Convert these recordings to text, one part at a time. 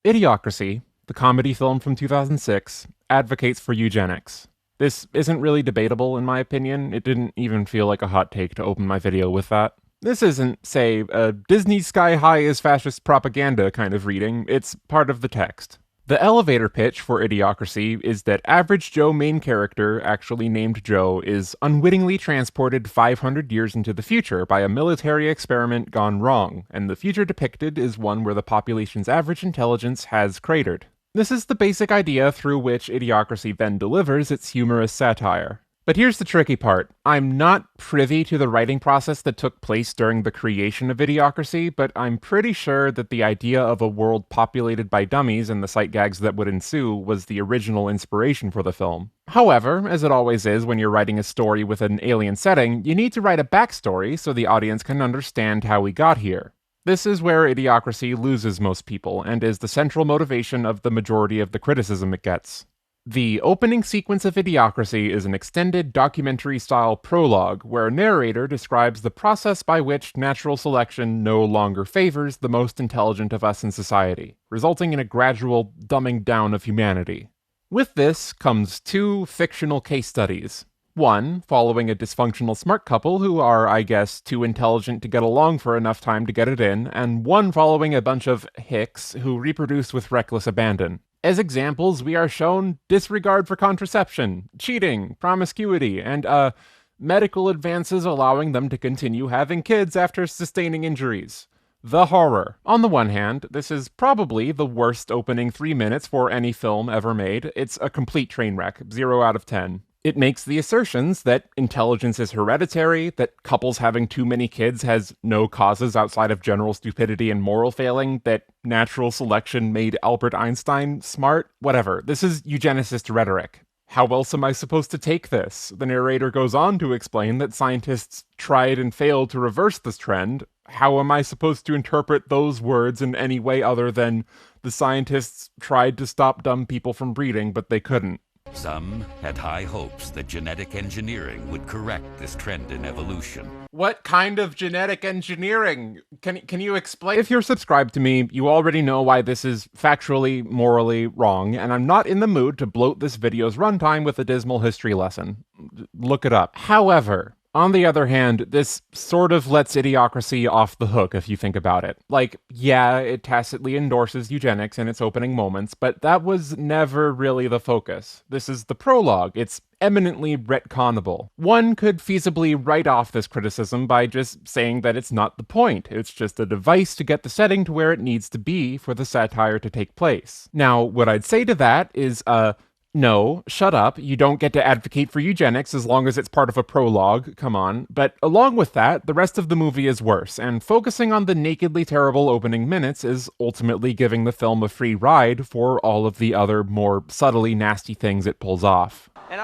Idiocracy, the comedy film from 2006, advocates for eugenics. This isn't really debatable in my opinion. It didn't even feel like a hot take to open my video with that. This isn't, say, a Disney Sky High is fascist propaganda kind of reading. It's part of the text. The elevator pitch for Idiocracy is that average Joe main character, actually named Joe, is unwittingly transported 500 years into the future by a military experiment gone wrong, and the future depicted is one where the population's average intelligence has cratered. This is the basic idea through which Idiocracy then delivers its humorous satire. But here's the tricky part. I'm not privy to the writing process that took place during the creation of Idiocracy, but I'm pretty sure that the idea of a world populated by dummies and the sight gags that would ensue was the original inspiration for the film. However, as it always is when you're writing a story with an alien setting, you need to write a backstory so the audience can understand how we got here. This is where Idiocracy loses most people, and is the central motivation of the majority of the criticism it gets. The opening sequence of Idiocracy is an extended documentary-style prologue where a narrator describes the process by which natural selection no longer favors the most intelligent of us in society, resulting in a gradual dumbing down of humanity. With this comes two fictional case studies. One, following a dysfunctional smart couple who are, I guess, too intelligent to get along for enough time to get it in, and one following a bunch of hicks who reproduce with reckless abandon. As examples, we are shown disregard for contraception, cheating, promiscuity, and, medical advances allowing them to continue having kids after sustaining injuries. The horror. On the one hand, this is probably the worst opening 3 minutes for any film ever made. It's a complete train wreck, 0 out of 10. It makes the assertions that intelligence is hereditary, that couples having too many kids has no causes outside of general stupidity and moral failing, that natural selection made Albert Einstein smart, whatever. This is eugenicist rhetoric. How else am I supposed to take this? The narrator goes on to explain that scientists tried and failed to reverse this trend. How am I supposed to interpret those words in any way other than the scientists tried to stop dumb people from breeding, but they couldn't? Some had high hopes that genetic engineering would correct this trend in evolution. What kind of genetic engineering? Can you explain? If you're subscribed to me, you already know why this is factually, morally wrong, and I'm not in the mood to bloat this video's runtime with a dismal history lesson. Look it up. However, on the other hand, this sort of lets Idiocracy off the hook if you think about it. Like, yeah, it tacitly endorses eugenics in its opening moments, but that was never really the focus. This is the prologue. It's eminently retconnable. One could feasibly write off this criticism by just saying that it's not the point. It's just a device to get the setting to where it needs to be for the satire to take place. Now, what I'd say to that is, no, shut up. You don't get to advocate for eugenics as long as it's part of a prologue. Come on. But along with that, the rest of the movie is worse, and focusing on the nakedly terrible opening minutes is ultimately giving the film a free ride for all of the other, more subtly nasty things it pulls off. And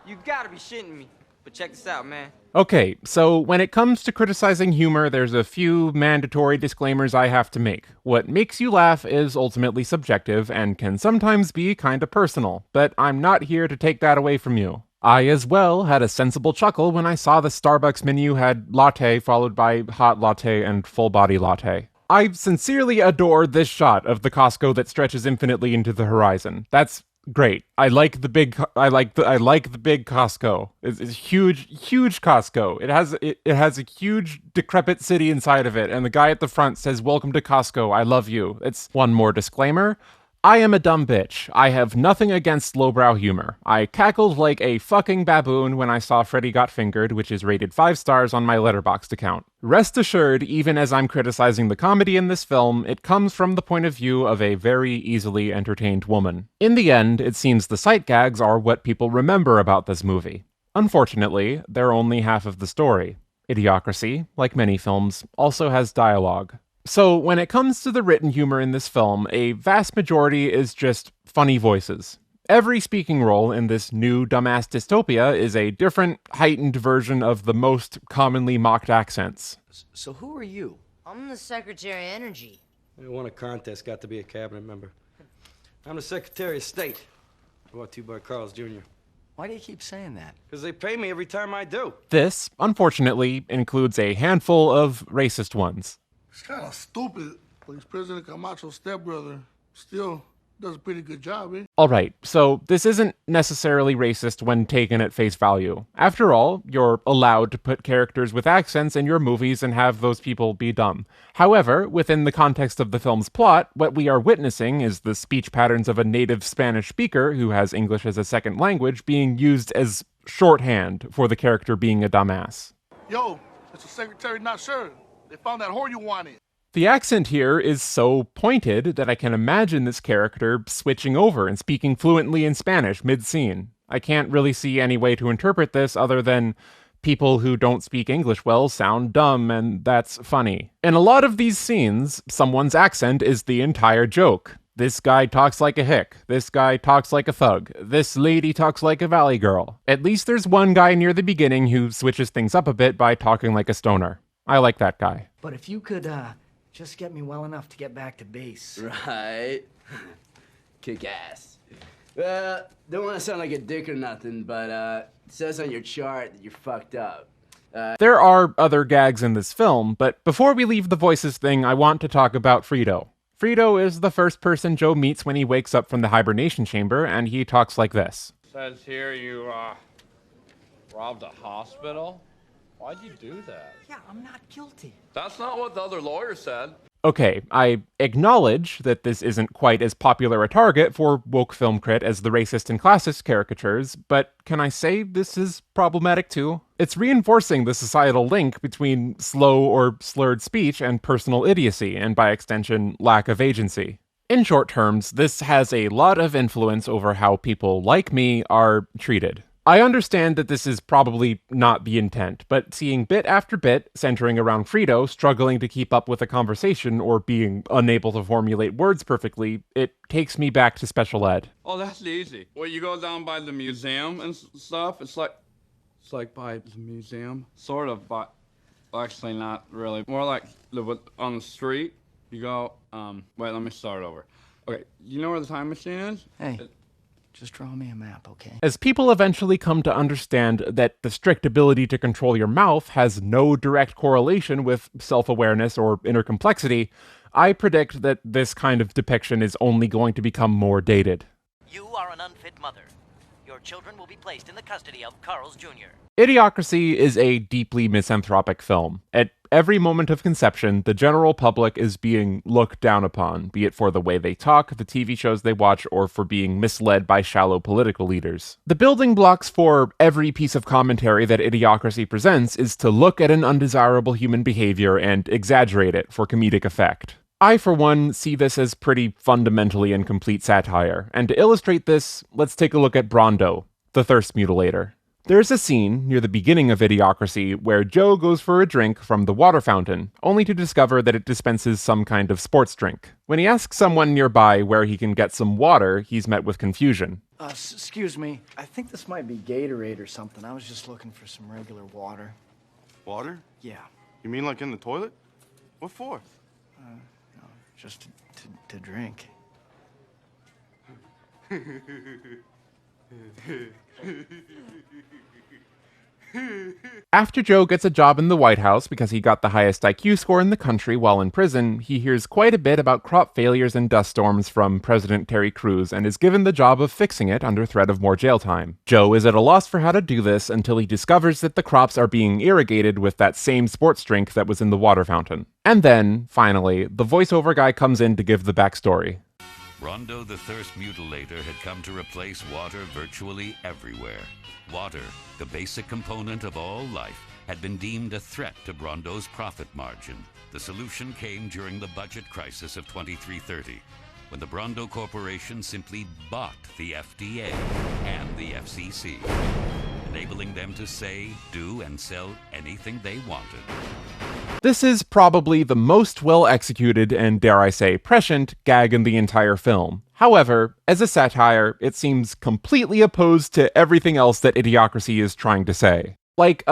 you gotta be shitting me. But check this out, man. Okay, so when it comes to criticizing humor, there's a few mandatory disclaimers I have to make. What makes you laugh is ultimately subjective and can sometimes be kinda personal, but I'm not here to take that away from you. I as well had a sensible chuckle when I saw the Starbucks menu had latte followed by hot latte and full body latte. I sincerely adore this shot of the Costco that stretches infinitely into the horizon. That's great. I like the big Costco. It's huge Costco. It has a huge decrepit city inside of it, and the guy at the front says, "Welcome to Costco. I love you." It's one more disclaimer. I am a dumb bitch. I have nothing against lowbrow humor. I cackled like a fucking baboon when I saw Freddy Got Fingered, which is rated 5 stars on my Letterboxd account. Rest assured, even as I'm criticizing the comedy in this film, it comes from the point of view of a very easily entertained woman. In the end, it seems the sight gags are what people remember about this movie. Unfortunately, they're only half of the story. Idiocracy, like many films, also has dialogue. So, when it comes to the written humor in this film, a vast majority is just funny voices. Every speaking role in this new dumbass dystopia is a different, heightened version of the most commonly mocked accents. So who are you? I'm the Secretary of Energy. You won a contest, got to be a cabinet member. I'm the Secretary of State. Brought to you by Carl's Jr. Why do you keep saying that? Because they pay me every time I do. This, unfortunately, includes a handful of racist ones. It's kind of stupid. Police President Camacho's stepbrother Still does a pretty good job, eh? Alright, so this isn't necessarily racist when taken at face value. After all, you're allowed to put characters with accents in your movies and have those people be dumb. However, within the context of the film's plot, what we are witnessing is the speech patterns of a native Spanish speaker who has English as a second language being used as shorthand for the character being a dumbass. Yo, Mr. Secretary, not sure. They found that whore you wanted. The accent here is so pointed that I can imagine this character switching over and speaking fluently in Spanish mid-scene. I can't really see any way to interpret this other than people who don't speak English well sound dumb, and that's funny. In a lot of these scenes, someone's accent is the entire joke. This guy talks like a hick. This guy talks like a thug. This lady talks like a valley girl. At least there's one guy near the beginning who switches things up a bit by talking like a stoner. I like that guy. But if you could, just get me well enough to get back to base. Right. Kick ass. Well, don't want to sound like a dick or nothing, but it says on your chart that you're fucked up. There are other gags in this film, but before we leave the voices thing, I want to talk about Frito. Frito is the first person Joe meets when he wakes up from the hibernation chamber, and he talks like this. Says here you, robbed a hospital? Why'd you do that? Yeah, I'm not guilty. That's not what the other lawyer said. Okay, I acknowledge that this isn't quite as popular a target for woke film crit as the racist and classist caricatures, but can I say this is problematic too? It's reinforcing the societal link between slow or slurred speech and personal idiocy, and by extension, lack of agency. In short terms, this has a lot of influence over how people like me are treated. I understand that this is probably not the intent, but seeing bit after bit centering around Frito struggling to keep up with a conversation or being unable to formulate words perfectly, it takes me back to special ed. Oh, that's easy. Well, you go down by the museum and stuff, it's like by the museum. Sort of, but actually not really. More like on the street, you go, wait, let me start over. Okay, you know where the time machine is? Hey. Just draw me a map, okay? As people eventually come to understand that the strict ability to control your mouth has no direct correlation with self-awareness or inner complexity, I predict that this kind of depiction is only going to become more dated. You are an unfit mother. Your children will be placed in the custody of Carl's Jr. Idiocracy is a deeply misanthropic film. At every moment of conception, the general public is being looked down upon, be it for the way they talk, the TV shows they watch, or for being misled by shallow political leaders. The building blocks for every piece of commentary that Idiocracy presents is to look at an undesirable human behavior and exaggerate it for comedic effect. I, for one, see this as pretty fundamentally incomplete satire, and to illustrate this, let's take a look at Brondo, the thirst mutilator. There's a scene near the beginning of Idiocracy where Joe goes for a drink from the water fountain, only to discover that it dispenses some kind of sports drink. When he asks someone nearby where he can get some water, he's met with confusion. Excuse me, I think this might be Gatorade or something. I was just looking for some regular water. Water? Yeah. You mean like in the toilet? What for? No, just to drink. After Joe gets a job in the White House because he got the highest IQ score in the country while in prison, he hears quite a bit about crop failures and dust storms from President Terry Crews and is given the job of fixing it under threat of more jail time. Joe is at a loss for how to do this until he discovers that the crops are being irrigated with that same sports drink that was in the water fountain. And then, finally, the voiceover guy comes in to give the backstory. Brondo the Thirst Mutilator had come to replace water virtually everywhere. Water, the basic component of all life, had been deemed a threat to Brondo's profit margin. The solution came during the budget crisis of 2330, when the Brondo Corporation simply bought the FDA and the FCC, enabling them to say, do, and sell anything they wanted. This is probably the most well-executed and, dare I say, prescient gag in the entire film. However, as a satire, it seems completely opposed to everything else that Idiocracy is trying to say. Like,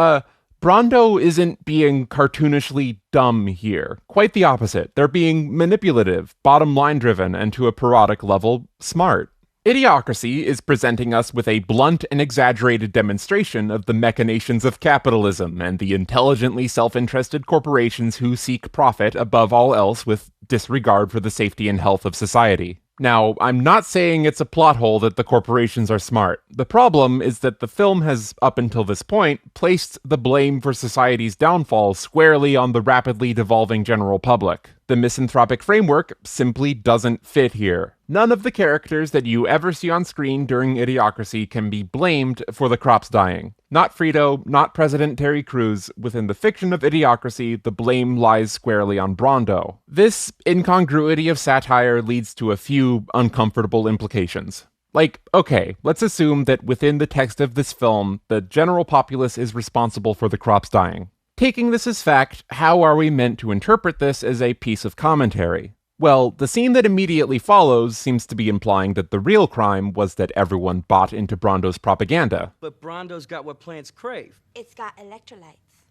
Brondo isn't being cartoonishly dumb here. Quite the opposite. They're being manipulative, bottom-line driven, and to a parodic level, smart. Idiocracy is presenting us with a blunt and exaggerated demonstration of the machinations of capitalism and the intelligently self-interested corporations who seek profit above all else with disregard for the safety and health of society. Now, I'm not saying it's a plot hole that the corporations are smart. The problem is that the film has, up until this point, placed the blame for society's downfall squarely on the rapidly devolving general public. The misanthropic framework simply doesn't fit here. None of the characters that you ever see on screen during Idiocracy can be blamed for the crops dying. Not Frito, not President Terry Crews. Within the fiction of Idiocracy, the blame lies squarely on Brando. This incongruity of satire leads to a few uncomfortable implications. Like, okay, let's assume that within the text of this film, the general populace is responsible for the crops dying. Taking this as fact, how are we meant to interpret this as a piece of commentary? Well, the scene that immediately follows seems to be implying that the real crime was that everyone bought into Brando's propaganda. But Brando's got what plants crave. It's got electrolytes.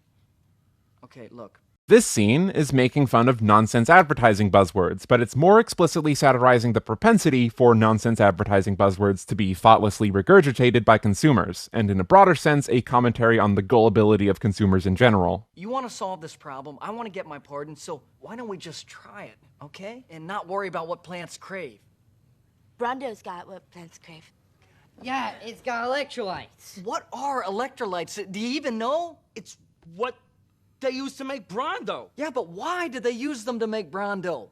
Okay, look. This scene is making fun of nonsense advertising buzzwords, but it's more explicitly satirizing the propensity for nonsense advertising buzzwords to be thoughtlessly regurgitated by consumers, and in a broader sense, a commentary on the gullibility of consumers in general. You want to solve this problem? I want to get my pardon, so why don't we just try it, okay? And not worry about what plants crave. Brando's got what plants crave. Yeah, it's got electrolytes. What are electrolytes? Do you even know? It's what they used to make Brando. Yeah, but why did they use them to make Brando?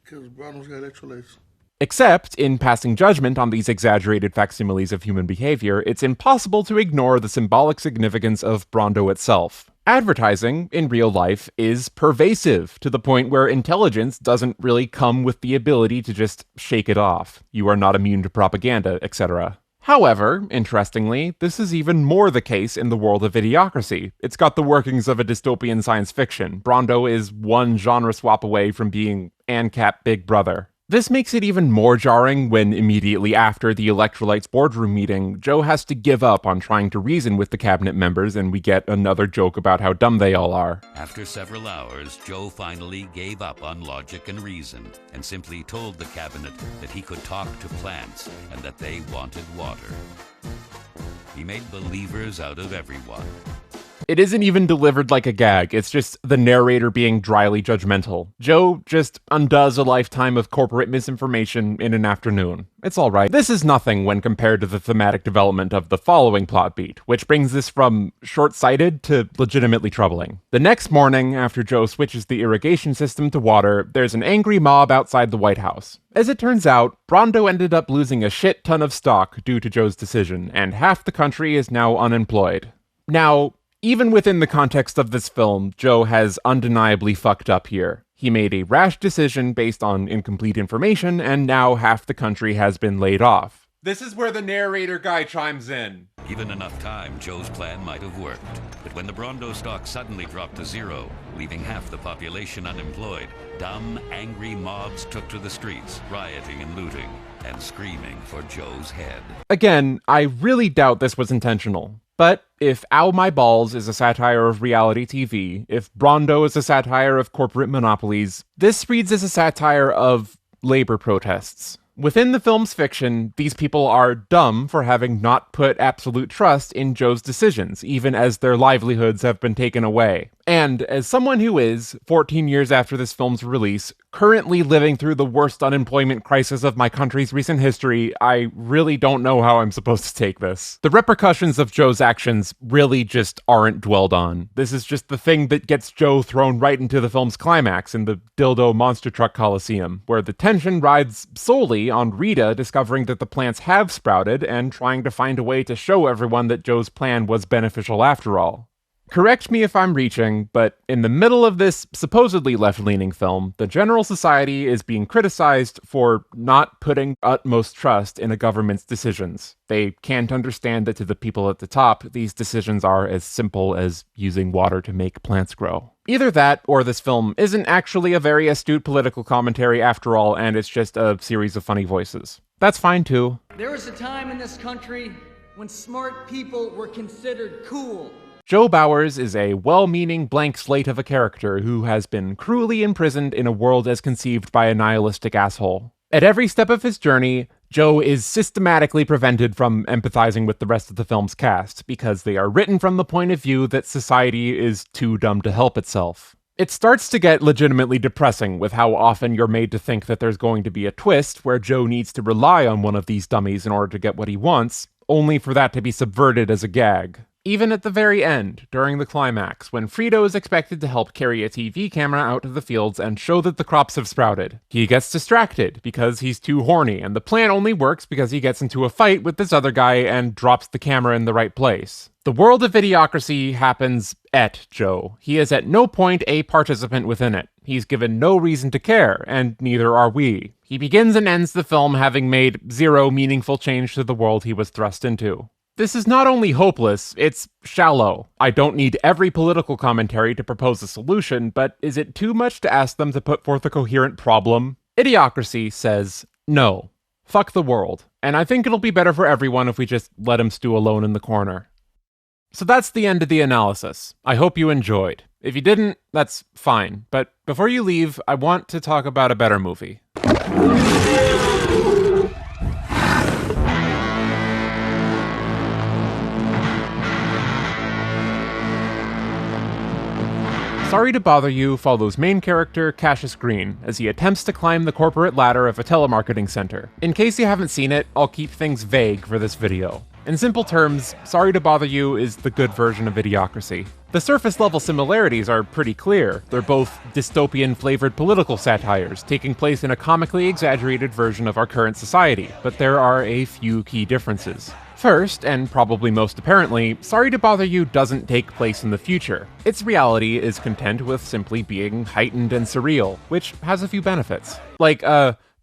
Because Brando's got electrolytes. Except, in passing judgment on these exaggerated facsimiles of human behavior, it's impossible to ignore the symbolic significance of Brando itself. Advertising, in real life, is pervasive, to the point where intelligence doesn't really come with the ability to just shake it off. You are not immune to propaganda, etc. However, interestingly, this is even more the case in the world of Idiocracy. It's got the workings of a dystopian science fiction. Brando is one genre swap away from being ANCAP Big Brother. This makes it even more jarring when, immediately after the Electrolytes boardroom meeting, Joe has to give up on trying to reason with the cabinet members, and we get another joke about how dumb they all are. After several hours, Joe finally gave up on logic and reason and simply told the cabinet that he could talk to plants and that they wanted water. He made believers out of everyone. It isn't even delivered like a gag, it's just the narrator being dryly judgmental. Joe just undoes a lifetime of corporate misinformation in an afternoon. It's alright. This is nothing when compared to the thematic development of the following plot beat, which brings this from short-sighted to legitimately troubling. The next morning, after Joe switches the irrigation system to water, there's an angry mob outside the White House. As it turns out, Brando ended up losing a shit ton of stock due to Joe's decision, and half the country is now unemployed. Now, even within the context of this film, Joe has undeniably fucked up here. He made a rash decision based on incomplete information, and now half the country has been laid off. This is where the narrator guy chimes in. Given enough time, Joe's plan might have worked. But when the Brando stock suddenly dropped to zero, leaving half the population unemployed, dumb, angry mobs took to the streets, rioting and looting, and screaming for Joe's head. Again, I really doubt this was intentional. But if Ow My Balls is a satire of reality TV, if Brando is a satire of corporate monopolies, this reads as a satire of labor protests. Within the film's fiction, these people are dumb for having not put absolute trust in Joe's decisions, even as their livelihoods have been taken away. And as someone who is, 14 years after this film's release, currently living through the worst unemployment crisis of my country's recent history, I really don't know how I'm supposed to take this. The repercussions of Joe's actions really just aren't dwelled on. This is just the thing that gets Joe thrown right into the film's climax in the Dildo Monster Truck Coliseum, where the tension rides solely on Rita discovering that the plants have sprouted and trying to find a way to show everyone that Joe's plan was beneficial after all. Correct me if I'm reaching, but in the middle of this supposedly left-leaning film, the general society is being criticized for not putting utmost trust in a government's decisions. They can't understand that to the people at the top, these decisions are as simple as using water to make plants grow. Either that, or this film isn't actually a very astute political commentary after all, and it's just a series of funny voices. That's fine too. There was a time in this country when smart people were considered cool. Joe Bowers is a well-meaning blank slate of a character who has been cruelly imprisoned in a world as conceived by a nihilistic asshole. At every step of his journey, Joe is systematically prevented from empathizing with the rest of the film's cast, because they are written from the point of view that society is too dumb to help itself. It starts to get legitimately depressing with how often you're made to think that there's going to be a twist where Joe needs to rely on one of these dummies in order to get what he wants, only for that to be subverted as a gag. Even at the very end, during the climax, when Frito is expected to help carry a TV camera out to the fields and show that the crops have sprouted, he gets distracted because he's too horny, and the plan only works because he gets into a fight with this other guy and drops the camera in the right place. The world of Idiocracy happens at Joe. He is at no point a participant within it. He's given no reason to care, and neither are we. He begins and ends the film having made zero meaningful change to the world he was thrust into. This is not only hopeless, it's shallow. I don't need every political commentary to propose a solution, but is it too much to ask them to put forth a coherent problem? Idiocracy says no. Fuck the world. And I think it'll be better for everyone if we just let him stew alone in the corner. So that's the end of the analysis. I hope you enjoyed. If you didn't, that's fine. But before you leave, I want to talk about a better movie. Sorry to Bother You follows main character Cassius Green as he attempts to climb the corporate ladder of a telemarketing center. In case you haven't seen it, I'll keep things vague for this video. In simple terms, Sorry to Bother You is the good version of Idiocracy. The surface level similarities are pretty clear. They're both dystopian-flavored political satires, taking place in a comically exaggerated version of our current society, but there are a few key differences. First, and probably most apparently, Sorry to Bother You doesn't take place in the future. Its reality is content with simply being heightened and surreal, which has a few benefits.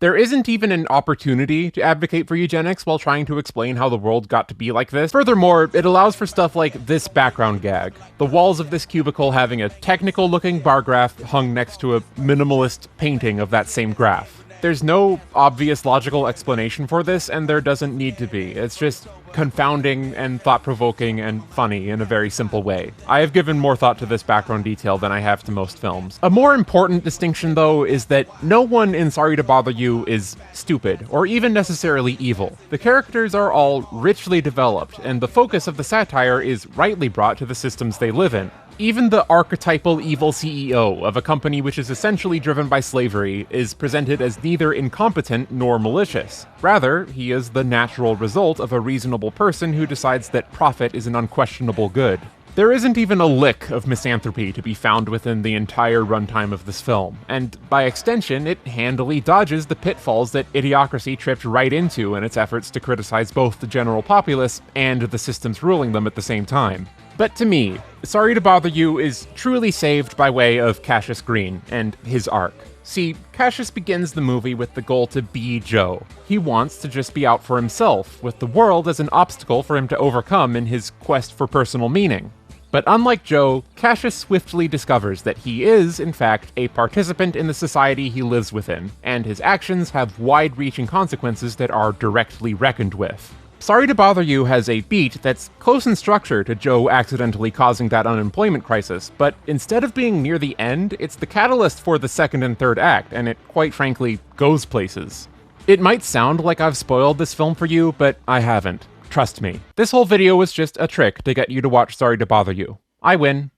There isn't even an opportunity to advocate for eugenics while trying to explain how the world got to be like this. Furthermore, it allows for stuff like this background gag. The walls of this cubicle having a technical-looking bar graph hung next to a minimalist painting of that same graph. There's no obvious logical explanation for this, and there doesn't need to be. It's just confounding and thought-provoking and funny in a very simple way. I have given more thought to this background detail than I have to most films. A more important distinction, though, is that no one in Sorry to Bother You is stupid, or even necessarily evil. The characters are all richly developed, and the focus of the satire is rightly brought to the systems they live in. Even the archetypal evil CEO of a company which is essentially driven by slavery is presented as neither incompetent nor malicious. Rather, he is the natural result of a reasonable person who decides that profit is an unquestionable good. There isn't even a lick of misanthropy to be found within the entire runtime of this film, and by extension, it handily dodges the pitfalls that Idiocracy tripped right into in its efforts to criticize both the general populace and the systems ruling them at the same time. But to me, Sorry to Bother You is truly saved by way of Cassius Green and his arc. See, Cassius begins the movie with the goal to be Joe. He wants to just be out for himself, with the world as an obstacle for him to overcome in his quest for personal meaning. But unlike Joe, Cassius swiftly discovers that he is, in fact, a participant in the society he lives within, and his actions have wide-reaching consequences that are directly reckoned with. Sorry to Bother You has a beat that's close in structure to Joe accidentally causing that unemployment crisis, but instead of being near the end, it's the catalyst for the second and third act, and it, quite frankly, goes places. It might sound like I've spoiled this film for you, but I haven't. Trust me. This whole video was just a trick to get you to watch Sorry to Bother You. I win.